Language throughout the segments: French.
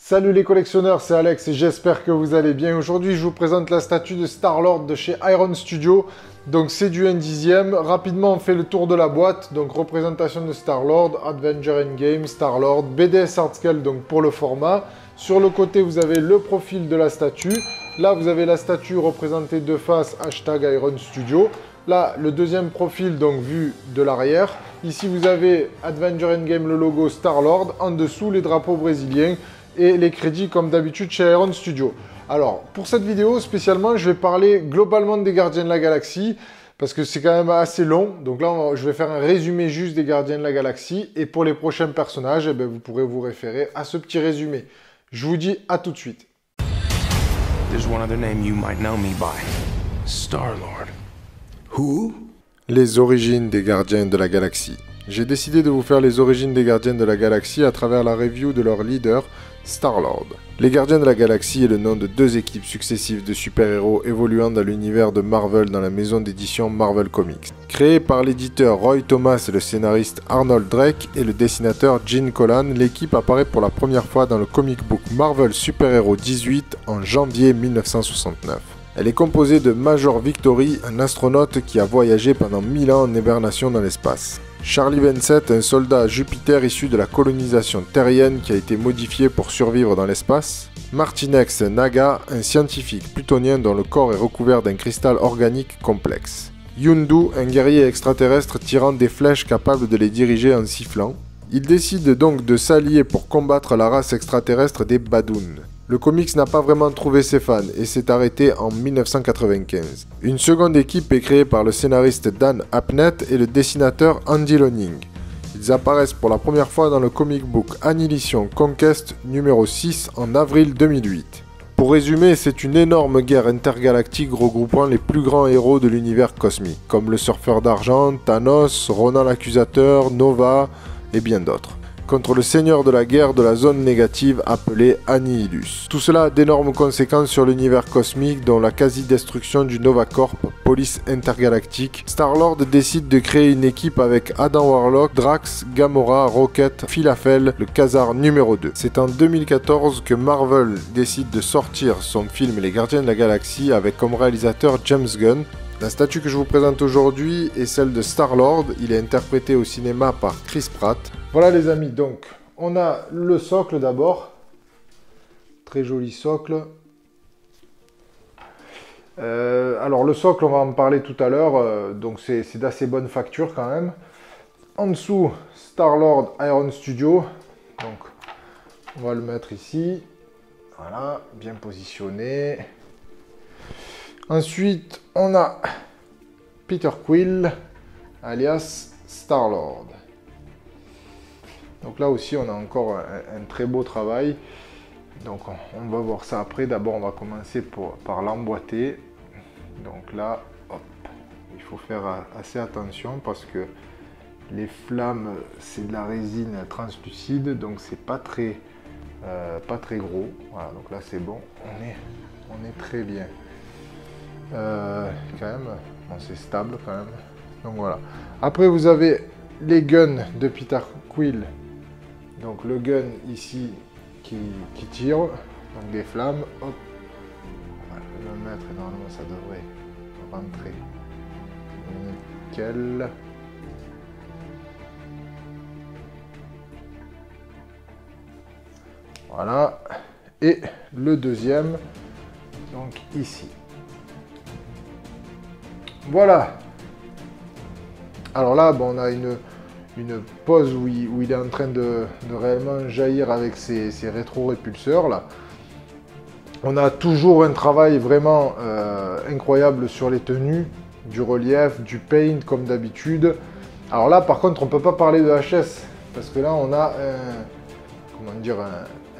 Salut les collectionneurs, c'est Alex et j'espère que vous allez bien. Aujourd'hui, je vous présente la statue de Star-Lord de chez Iron Studio. Donc c'est du 1/10e. Rapidement, on fait le tour de la boîte. Donc représentation de Star-Lord, Avenger Endgame, Star-Lord, BDS Art Scale donc pour le format. Sur le côté, vous avez le profil de la statue. Là, vous avez la statue représentée de face, hashtag Iron Studio. Là, le deuxième profil, donc vu de l'arrière. Ici, vous avez Avenger Endgame, le logo Star-Lord. En dessous, les drapeaux brésiliens. Et les crédits comme d'habitude chez Iron Studio. Alors, pour cette vidéo spécialement, je vais parler globalement des Gardiens de la Galaxie, parce que c'est quand même assez long. Donc là, je vais faire un résumé juste des Gardiens de la Galaxie, et pour les prochains personnages, eh bien, vous pourrez vous référer à ce petit résumé. Je vous dis à tout de suite. There's one other name you might know me by. Star-Lord. Who? Les origines des Gardiens de la Galaxie. J'ai décidé de vous faire les origines des Gardiens de la Galaxie à travers la review de leur leader, Star-Lord. Les Gardiens de la Galaxie est le nom de deux équipes successives de super-héros évoluant dans l'univers de Marvel dans la maison d'édition Marvel Comics. Créée par l'éditeur Roy Thomas et le scénariste Arnold Drake et le dessinateur Gene Colan, l'équipe apparaît pour la première fois dans le comic book Marvel Super Hero 18 en janvier 1969. Elle est composée de Major Victory, un astronaute qui a voyagé pendant 1000 ans en hibernation dans l'espace. Charlie 27, un soldat à Jupiter issu de la colonisation terrienne qui a été modifié pour survivre dans l'espace. Martinex Naga, un scientifique plutonien dont le corps est recouvert d'un cristal organique complexe. Yondu, un guerrier extraterrestre tirant des flèches capables de les diriger en sifflant. Il décide donc de s'allier pour combattre la race extraterrestre des Badoon. Le comics n'a pas vraiment trouvé ses fans et s'est arrêté en 1995. Une seconde équipe est créée par le scénariste Dan Abnett et le dessinateur Andy Loning. Ils apparaissent pour la première fois dans le comic book Annihilation Conquest numéro 6 en avril 2008. Pour résumer, c'est une énorme guerre intergalactique regroupant les plus grands héros de l'univers cosmique, comme le Surfeur d'Argent, Thanos, Ronan l'Accusateur, Nova et bien d'autres, contre le seigneur de la guerre de la zone négative appelé Annihilus. Tout cela a d'énormes conséquences sur l'univers cosmique dont la quasi-destruction du Nova Corp, police intergalactique. Star-Lord décide de créer une équipe avec Adam Warlock, Drax, Gamora, Rocket, Philafel, le Khazar numéro 2. C'est en 2014 que Marvel décide de sortir son film Les Gardiens de la Galaxie avec comme réalisateur James Gunn. La statue que je vous présente aujourd'hui est celle de Star-Lord. Il est interprété au cinéma par Chris Pratt. Voilà les amis, donc on a le socle d'abord. Très joli socle. Alors le socle, on va en parler tout à l'heure. Donc c'est d'assez bonne facture quand même. En dessous, Star-Lord Iron Studio. Donc on va le mettre ici. Voilà, bien positionné. Ensuite, on a Peter Quill, alias Star-Lord. Donc là aussi, on a encore un très beau travail. Donc on va voir ça après. D'abord, on va commencer par l'emboîter. Donc là, hop, il faut faire assez attention parce que les flammes, c'est de la résine translucide. Donc c'est pas très gros. Voilà, donc là c'est bon. On est très bien. Quand même, bon, c'est stable quand même. Donc voilà. Après, vous avez les guns de Peter Quill. Donc le gun ici qui tire, donc des flammes. Hop. Voilà, je vais le mettre et normalement ça devrait rentrer. Nickel. Voilà. Et le deuxième, donc ici. Voilà. Alors là, bon, on a une pose où il est en train de réellement jaillir avec ses rétro-répulseurs là. On a toujours un travail vraiment incroyable sur les tenues, du relief, du paint comme d'habitude. Alors là, par contre, on ne peut pas parler de HS parce que là, on a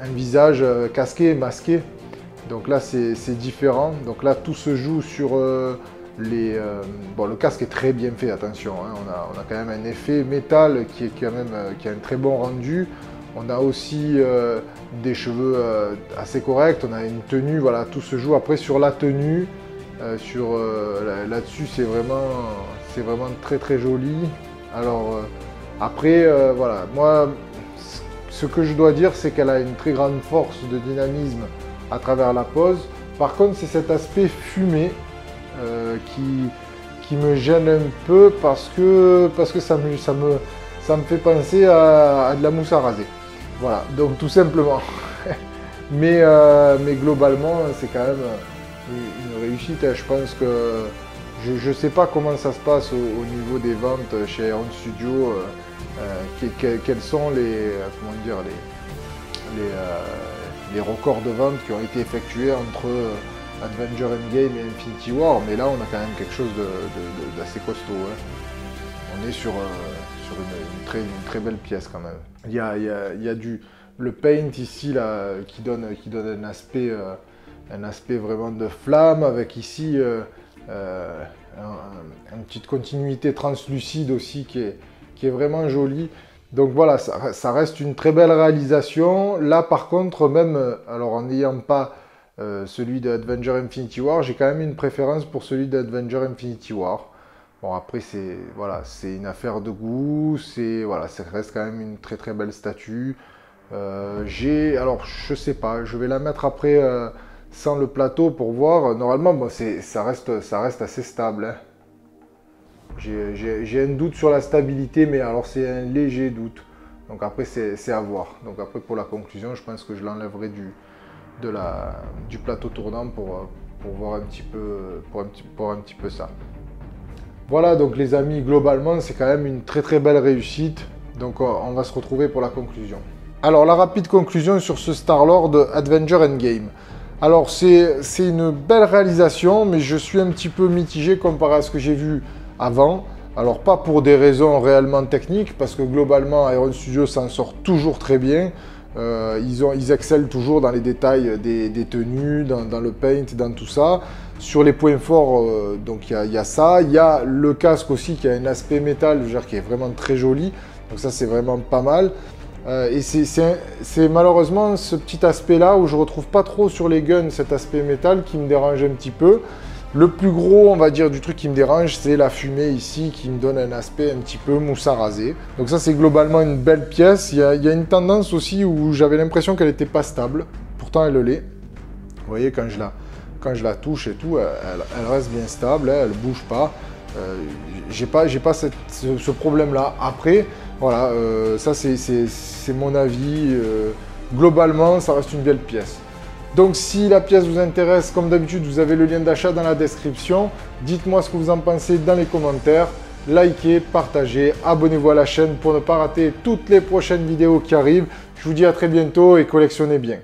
un visage casqué, masqué. Donc là, c'est différent. Donc là, tout se joue sur bon, le casque est très bien fait, attention, hein. On a quand même un effet métal qui a un très bon rendu. On a aussi des cheveux assez corrects, on a une tenue, voilà, tout se joue après sur la tenue. Là-dessus, c'est vraiment très très joli. Alors après, voilà, moi, Ce que je dois dire, c'est qu'elle a une très grande force de dynamisme à travers la pose. Par contre, c'est cet aspect fumé qui me gêne un peu parce que ça me fait penser à de la mousse à raser. Voilà, donc tout simplement. mais globalement, c'est quand même une réussite. Je pense que je ne sais pas comment ça se passe au niveau des ventes chez Iron Studio. Quels sont les records de vente qui ont été effectués entre Avenger Endgame et Infinity War, mais là on a quand même quelque chose d'assez costaud. Hein. On est sur une très belle pièce quand même. Il y a le paint ici là, qui donne un aspect vraiment de flamme, avec ici une petite continuité translucide aussi qui est vraiment jolie. Donc voilà, ça reste une très belle réalisation. Là par contre, même alors en n'ayant pas celui de Avenger Infinity War, j'ai quand même une préférence pour celui d'Avenger Infinity War. Bon après c'est une affaire de goût, ça reste quand même une très belle statue. Alors je sais pas, je vais la mettre après sans le plateau pour voir. Normalement bon, ça reste assez stable. Hein. J'ai un doute sur la stabilité, mais alors c'est un léger doute. Donc après c'est à voir. Donc après pour la conclusion, je pense que je l'enlèverai du plateau tournant pour voir un petit peu ça. Voilà donc les amis, globalement c'est quand même une très belle réussite. Donc on va se retrouver pour la conclusion. Alors la rapide conclusion sur ce Star-Lord Avenger Endgame. Alors c'est une belle réalisation, mais je suis un petit peu mitigé comparé à ce que j'ai vu avant. Alors pas pour des raisons réellement techniques, parce que globalement Iron Studio s'en sort toujours très bien. Ils excellent toujours dans les détails des tenues, dans le paint, dans tout ça. Sur les points forts, donc il y a ça. Il y a le casque aussi qui a un aspect métal, qui est vraiment très joli. Donc ça c'est vraiment pas mal. Et c'est malheureusement ce petit aspect là où je retrouve pas trop sur les guns cet aspect métal qui me dérange un petit peu. Le plus gros, on va dire, du truc qui me dérange, c'est la fumée ici qui me donne un aspect un petit peu mousse à raser. Donc ça, c'est globalement une belle pièce. Il y a une tendance aussi où j'avais l'impression qu'elle n'était pas stable. Pourtant, elle l'est. Vous voyez, quand je la touche et tout, elle reste bien stable, elle ne bouge pas. J'ai pas ce problème-là. Après, voilà, ça c'est mon avis. Globalement, ça reste une belle pièce. Donc si la pièce vous intéresse, comme d'habitude, vous avez le lien d'achat dans la description. Dites-moi ce que vous en pensez dans les commentaires. Likez, partagez, abonnez-vous à la chaîne pour ne pas rater toutes les prochaines vidéos qui arrivent. Je vous dis à très bientôt et collectionnez bien.